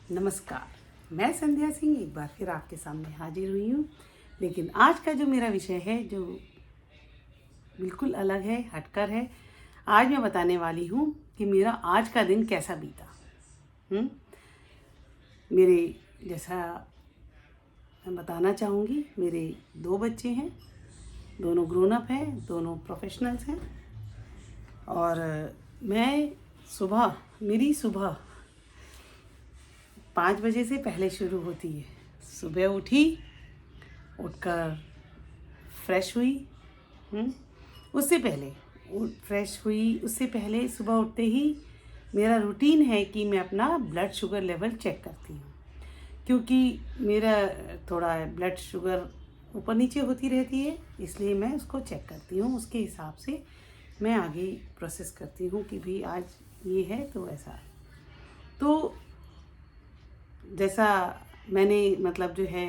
नमस्कार। मैं संध्या सिंह एक बार फिर आपके सामने हाजिर हुई हूँ। लेकिन आज का जो मेरा विषय है जो बिल्कुल अलग है, हटकर है। आज मैं बताने वाली हूँ कि मेरा आज का दिन कैसा बीता। मेरे जैसा मैं बताना चाहूँगी, मेरे 2 बच्चे हैं, दोनों ग्रोन अप हैं, दोनों प्रोफेशनल्स हैं। और मेरी सुबह 5 बजे से पहले शुरू होती है। सुबह उठकर फ्रेश हुई। उससे पहले सुबह उठते ही मेरा रूटीन है कि मैं अपना ब्लड शुगर लेवल चेक करती हूँ, क्योंकि मेरा थोड़ा ब्लड शुगर ऊपर नीचे होती रहती है, इसलिए मैं उसको चेक करती हूँ। उसके हिसाब से मैं आगे प्रोसेस करती हूँ कि भाई आज ये है तो ऐसा। तो जैसा मैंने मतलब जो है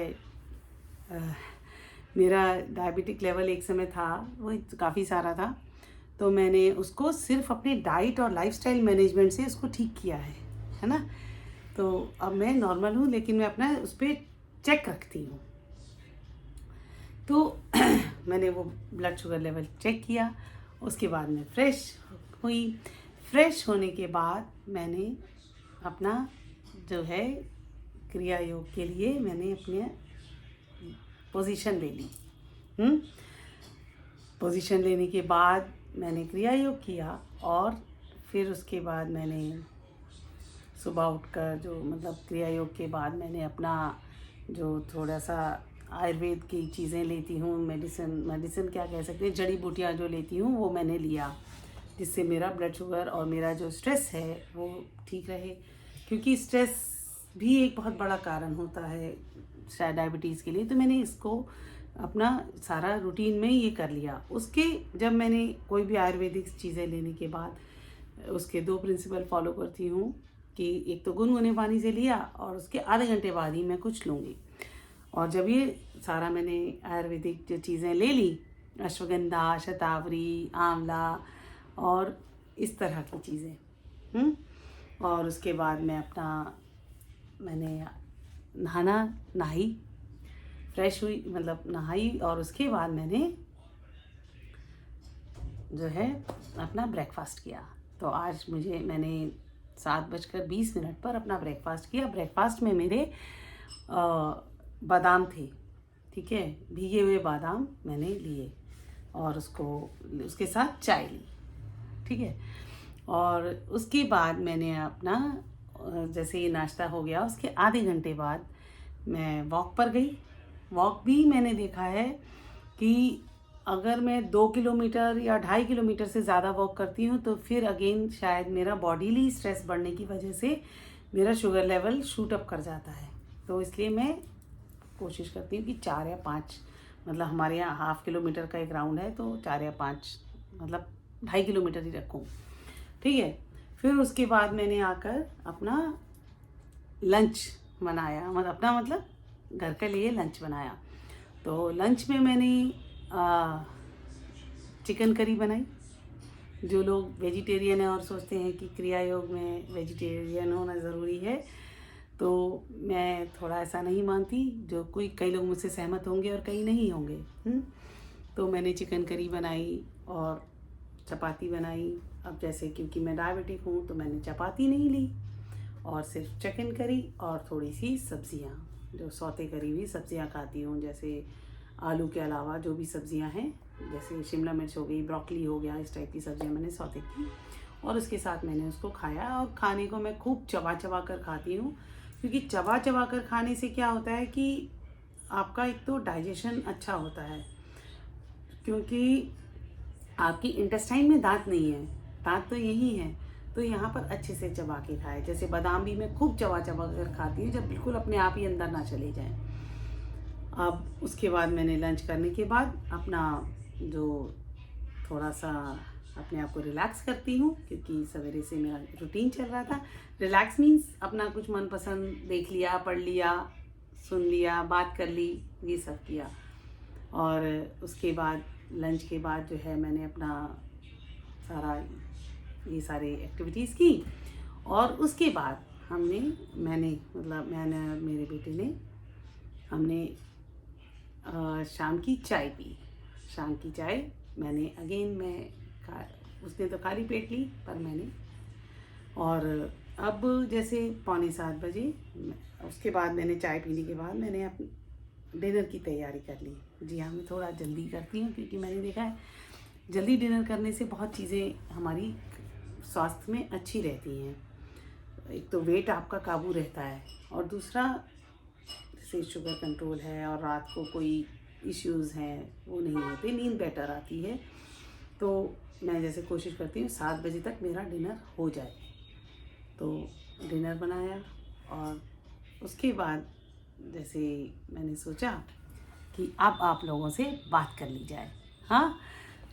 मेरा डायबिटिक लेवल एक समय था, वो काफ़ी सारा था, तो मैंने उसको सिर्फ अपने डाइट और लाइफस्टाइल मैनेजमेंट से उसको ठीक किया है ना। तो अब मैं नॉर्मल हूँ, लेकिन मैं अपना उस पर चेक रखती हूँ। तो मैंने वो ब्लड शुगर लेवल चेक किया, उसके बाद मैं फ्रेश हुई। फ्रेश होने के बाद मैंने अपना जो है क्रिया योग के लिए मैंने अपने पोजीशन ले ली। पोजीशन लेने के बाद मैंने क्रिया योग किया, और फिर उसके बाद मैंने सुबह उठकर जो मतलब क्रिया योग के बाद मैंने अपना जो थोड़ा सा आयुर्वेद की चीज़ें लेती हूँ, मेडिसिन क्या कह सकते हैं, जड़ी बूटियाँ जो लेती हूँ वो मैंने लिया, जिससे मेरा ब्लड शुगर और मेरा जो स्ट्रेस है वो ठीक रहे। क्योंकि स्ट्रेस भी एक बहुत बड़ा कारण होता है शायद डायबिटीज़ के लिए। तो मैंने इसको अपना सारा रूटीन में ये कर लिया। उसके जब मैंने कोई भी आयुर्वेदिक चीज़ें लेने के बाद उसके 2 प्रिंसिपल फॉलो करती हूँ कि एक तो गुनगुने पानी से लिया, और उसके आधे घंटे बाद ही मैं कुछ लूँगी। और जब ये सारा मैंने आयुर्वेदिक जो चीज़ें ले ली, अश्वगंधा, शतावरी, आंवला और इस तरह की चीज़ें, और उसके बाद मैंने नहाई, फ्रेश हुई, मतलब नहाई, और उसके बाद मैंने जो है अपना ब्रेकफास्ट किया। तो आज मैंने 7:20 पर अपना ब्रेकफास्ट किया। ब्रेकफास्ट में मेरे बादाम थे, ठीक है, भीगे हुए बादाम मैंने लिए, और उसके साथ चाय ली, ठीक है। और उसके बाद मैंने अपना जैसे ये नाश्ता हो गया, उसके आधे घंटे बाद मैं वॉक पर गई। वॉक भी मैंने देखा है कि अगर मैं 2 किलोमीटर या 2.5 किलोमीटर से ज़्यादा वॉक करती हूँ तो फिर अगेन शायद मेरा बॉडीली स्ट्रेस बढ़ने की वजह से मेरा शुगर लेवल शूट अप कर जाता है। तो इसलिए मैं कोशिश करती हूँ कि 4 या 5, मतलब हमारे यहाँ 1/2 किलोमीटर का एक राउंड है, तो 4 या 5 मतलब 2.5 किलोमीटर ही रखूँ, ठीक है। फिर उसके बाद मैंने आकर अपना लंच बनाया, मतलब घर के लिए लंच बनाया। तो लंच में मैंने चिकन करी बनाई। जो लोग वेजिटेरियन है और सोचते हैं कि क्रिया योग में वेजिटेरियन होना ज़रूरी है, तो मैं थोड़ा ऐसा नहीं मानती। कई लोग मुझसे सहमत होंगे और कई नहीं होंगे। तो मैंने चिकन करी बनाई और चपाती बनाई। अब जैसे क्योंकि मैं डायबिटिक हूँ तो मैंने चपाती नहीं ली, और सिर्फ चिकन करी और थोड़ी सी सब्जियाँ, जो सौते करी हुई सब्जियाँ खाती हूँ, जैसे आलू के अलावा जो भी सब्जियां हैं, जैसे शिमला मिर्च हो गई, ब्रोकली हो गया, इस टाइप की सब्जियां मैंने सौते की, और उसके साथ मैंने उसको खाया। और खाने को मैं खूब चबा चबा कर खाती हूँ, क्योंकि चबा चबा कर खाने से क्या होता है कि आपका एक तो डाइजेशन अच्छा होता है, क्योंकि आपकी इंटेस्टाइन में दांत नहीं है, दांत तो यही है, तो यहाँ पर अच्छे से चबा के खाए। जैसे बादाम भी मैं खूब चबा चबा कर खाती हूँ, जब बिल्कुल अपने आप ही अंदर ना चले जाए। अब उसके बाद मैंने लंच करने के बाद अपना जो थोड़ा सा अपने आप को रिलैक्स करती हूँ, क्योंकि सवेरे से मेरा रूटीन चल रहा था। रिलैक्स मीन्स अपना कुछ मनपसंद देख लिया, पढ़ लिया, सुन लिया, बात कर ली, ये सब किया। और उसके बाद लंच के बाद जो है मैंने अपना ये सारे एक्टिविटीज़ की, और उसके बाद मैंने और मेरे बेटे ने हमने शाम की चाय पी। शाम की चाय मैंने उसने तो खाली पेट ली, पर मैंने, और अब जैसे 6:45 बजे उसके बाद मैंने चाय पीने के बाद मैंने अपनी डिनर की तैयारी कर ली। जी हाँ, मैं थोड़ा जल्दी करती हूँ क्योंकि मैंने देखा है जल्दी डिनर करने से बहुत चीज़ें हमारी स्वास्थ्य में अच्छी रहती हैं। एक तो वेट आपका काबू रहता है, और दूसरा जैसे शुगर कंट्रोल है, और रात को कोई इश्यूज़ हैं वो नहीं होते, नींद बेटर आती है। तो मैं जैसे कोशिश करती हूँ 7 बजे तक मेरा डिनर हो जाए। तो डिनर बनाया, और उसके बाद जैसे मैंने सोचा कि अब आप लोगों से बात कर ली जाए। हाँ,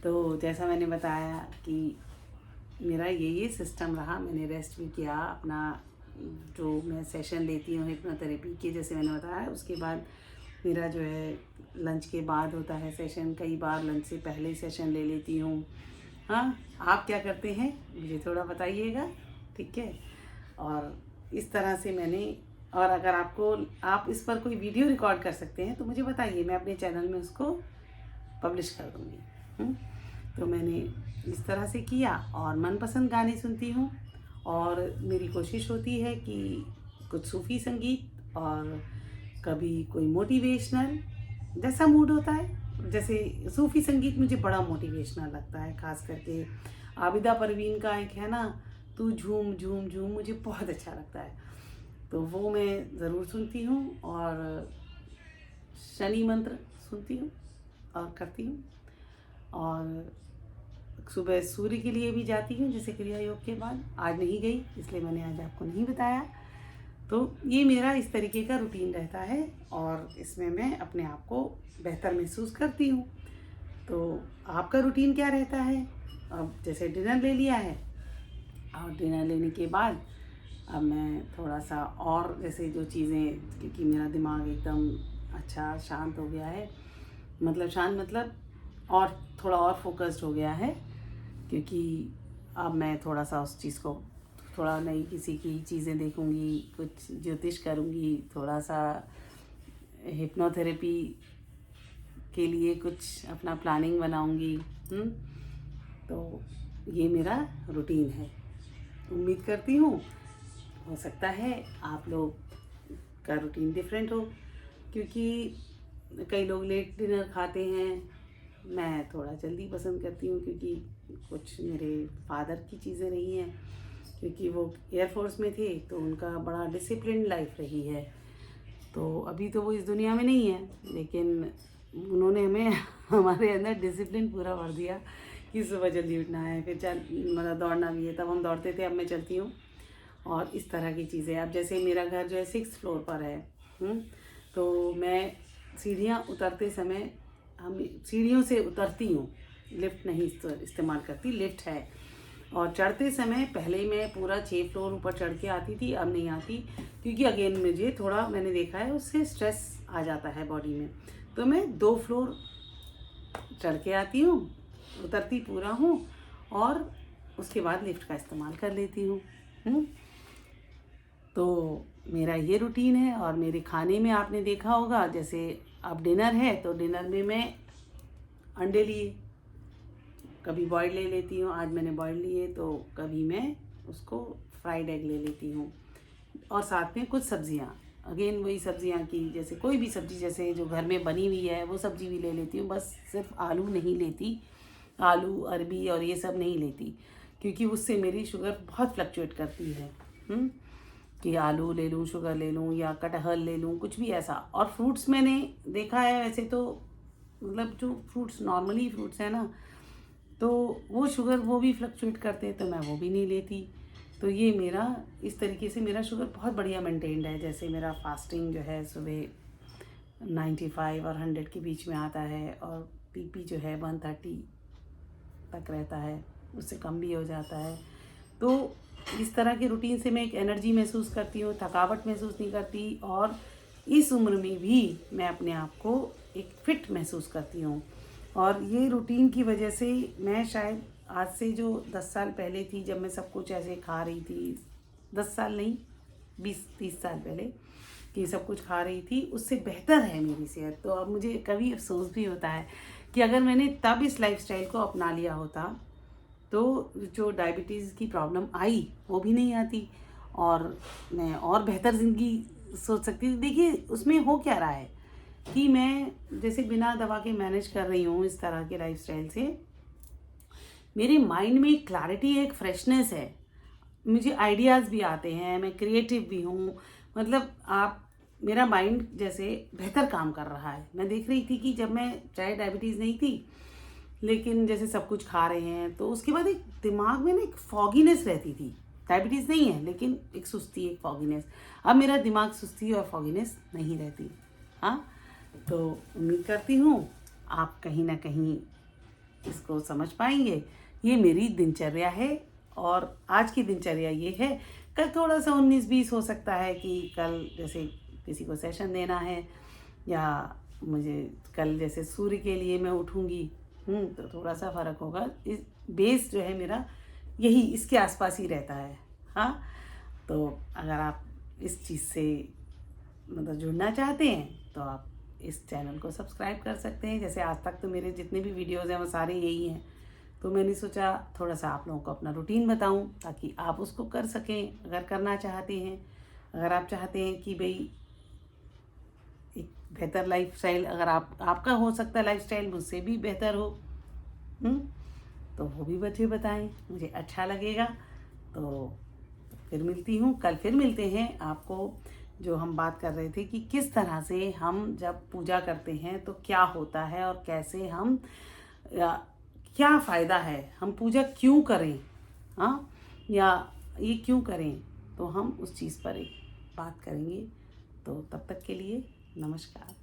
तो जैसा मैंने बताया कि मेरा ये सिस्टम रहा। मैंने रेस्ट भी किया अपना, जो मैं सेशन लेती हूँ हिप्नोथेरेपी के, जैसे मैंने बताया। उसके बाद मेरा जो है लंच के बाद होता है सेशन, कई बार लंच से पहले ही सेशन ले लेती हूँ। हाँ, आप क्या करते हैं मुझे थोड़ा बताइएगा, ठीक है। और इस तरह से और अगर आप इस पर कोई वीडियो रिकॉर्ड कर सकते हैं तो मुझे बताइए, मैं अपने चैनल में उसको पब्लिश कर दूँगी। तो मैंने इस तरह से किया, और मनपसंद गाने सुनती हूँ, और मेरी कोशिश होती है कि कुछ सूफ़ी संगीत, और कभी कोई मोटिवेशनल, जैसा मूड होता है। जैसे सूफ़ी संगीत मुझे बड़ा मोटिवेशनल लगता है, ख़ास करके आबिदा परवीन का एक है ना, तू झूम झूम झूम, मुझे बहुत अच्छा लगता है। तो वो मैं ज़रूर सुनती हूँ, और शनि मंत्र सुनती हूँ और करती हूँ। और सुबह सूर्य के लिए भी जाती हूँ, जैसे क्रिया योग के बाद। आज नहीं गई, इसलिए मैंने आज आपको नहीं बताया। तो ये मेरा इस तरीके का रूटीन रहता है, और इसमें मैं अपने आप को बेहतर महसूस करती हूँ। तो आपका रूटीन क्या रहता है? अब जैसे डिनर ले लिया है, और डिनर लेने के बाद अब मैं थोड़ा सा और जैसे जो चीज़ें, क्योंकि मेरा दिमाग एकदम अच्छा शांत हो गया है, मतलब और थोड़ा और फोकस्ड हो गया है, क्योंकि अब मैं थोड़ा सा उस चीज़ को, थोड़ा नई किसी की चीज़ें देखूंगी, कुछ ज्योतिष करूंगी, थोड़ा सा हिप्नोथेरेपी के लिए कुछ अपना प्लानिंग बनाऊंगी। तो ये मेरा रूटीन है। उम्मीद करती हूँ हो सकता है आप लोग का रूटीन डिफरेंट हो, क्योंकि कई लोग लेट डिनर खाते हैं, मैं थोड़ा जल्दी पसंद करती हूँ, क्योंकि कुछ मेरे फादर की चीज़ें रही हैं, क्योंकि वो एयरफोर्स में थे, तो उनका बड़ा डिसिप्लिन लाइफ रही है। तो अभी तो वो इस दुनिया में नहीं है, लेकिन उन्होंने हमें हमारे अंदर डिसिप्लिन पूरा भर दिया कि सुबह जल्दी उठना है, फिर मतलब दौड़ना भी है। तब हम दौड़ते थे, अब मैं चलती हूँ, और इस तरह की चीज़ें। अब जैसे मेरा घर जो है 6th फ्लोर पर है, तो मैं सीढ़ियाँ उतरते समय, हम सीढ़ियों से उतरती हूँ, लिफ्ट नहीं इस्तेमाल करती, लिफ्ट है। और चढ़ते समय पहले मैं पूरा 6 फ्लोर ऊपर चढ़ के आती थी, अब नहीं आती, क्योंकि अगेन मुझे थोड़ा, मैंने देखा है, उससे स्ट्रेस आ जाता है बॉडी में। तो मैं 2 फ्लोर चढ़ के आती हूँ, उतरती पूरा हूँ, और उसके बाद लिफ्ट का इस्तेमाल कर लेती हूँ। तो मेरा ये रूटीन है। और मेरे खाने में आपने देखा होगा, जैसे अब डिनर है तो डिनर में मैं अंडे लिए, कभी बॉइल्ड ले लेती हूँ, आज मैंने बॉइल्ड लिए, तो कभी मैं उसको फ्राइड एग ले लेती हूँ, और साथ में कुछ सब्जियाँ, अगेन वही सब्जियाँ की, जैसे कोई भी सब्ज़ी जैसे जो घर में बनी हुई है वो सब्ज़ी भी ले लेती हूँ। बस सिर्फ आलू नहीं लेती, आलू, अरबी और ये सब नहीं लेती, क्योंकि उससे मेरी शुगर बहुत फ्लक्चुएट करती है। कि आलू ले लूँ, शुगर ले लूँ, या कटहल ले लूँ, कुछ भी ऐसा। और फ्रूट्स मैंने देखा है, वैसे तो मतलब जो फ्रूट्स नॉर्मली फ्रूट्स हैं ना, तो वो शुगर वो भी फ्लक्चुएट करते हैं, तो मैं वो भी नहीं लेती। तो ये मेरा इस तरीके से मेरा शुगर बहुत बढ़िया मेंटेन्ड है। जैसे मेरा फास्टिंग जो है सुबह 95 और 100 के बीच में आता है, और बीपी जो है 130 तक रहता है, उससे कम भी हो जाता है। तो इस तरह के रूटीन से मैं एक एनर्जी महसूस करती हूँ, थकावट महसूस नहीं करती, और इस उम्र में भी मैं अपने आप को एक फिट महसूस करती हूँ। और ये रूटीन की वजह से मैं शायद आज से जो 10 साल पहले थी, जब मैं सब कुछ ऐसे खा रही थी, 10 साल नहीं, 20-30 साल पहले कि सब कुछ खा रही थी, उससे बेहतर है मेरी सेहत। तो अब मुझे कभी अफसोस भी होता है कि अगर मैंने तब इस लाइफस्टाइल को अपना लिया होता तो जो डायबिटीज़ की प्रॉब्लम आई वो भी नहीं आती और मैं और बेहतर ज़िंदगी सोच सकती थी। देखिए उसमें हो क्या रहा है कि मैं जैसे बिना दवा के मैनेज कर रही हूँ इस तरह के लाइफस्टाइल से, मेरे माइंड में एक क्लैरिटी है, एक फ्रेशनेस है, मुझे आइडियाज़ भी आते हैं, मैं क्रिएटिव भी हूँ। मतलब आप मेरा माइंड जैसे बेहतर काम कर रहा है। मैं देख रही थी कि जब मैं चाहे डायबिटीज़ नहीं थी लेकिन जैसे सब कुछ खा रहे हैं तो उसके बाद एक दिमाग में ना एक फॉगीनेस रहती थी। डायबिटीज़ नहीं है लेकिन एक सुस्ती, एक फॉगीनेस। अब मेरा दिमाग सुस्ती और फॉगीनेस नहीं रहती। हाँ, तो उम्मीद करती हूँ आप कहीं ना कहीं इसको समझ पाएंगे। ये मेरी दिनचर्या है और आज की दिनचर्या ये है। कल थोड़ा सा 19-20 हो सकता है कि कल जैसे किसी को सेशन देना है या मुझे कल जैसे सूर्य के लिए मैं उठूँगी तो थोड़ा सा फ़र्क होगा। इस बेस जो है मेरा यही इसके आसपास ही रहता है। हाँ, तो अगर आप इस चीज़ से मतलब जुड़ना चाहते हैं तो आप इस चैनल को सब्सक्राइब कर सकते हैं। जैसे आज तक तो मेरे जितने भी वीडियोज़ हैं वो सारे यही हैं, तो मैंने सोचा थोड़ा सा आप लोगों को अपना रूटीन बताऊं ताकि आप उसको कर सकें अगर करना चाहते हैं। अगर आप चाहते हैं कि भाई एक बेहतर लाइफस्टाइल अगर आपका हो सकता है लाइफस्टाइल मुझसे भी बेहतर हो, तो वो भी मुझे बताएं, मुझे अच्छा लगेगा। तो फिर मिलती हूँ, कल फिर मिलते हैं। आपको जो हम बात कर रहे थे कि किस तरह से हम जब पूजा करते हैं तो क्या होता है और कैसे हम क्या फ़ायदा है, हम पूजा क्यों करें, हाँ, या ये क्यों करें, तो हम उस चीज़ पर एक बात करेंगे। तो तब तक के लिए नमस्कार।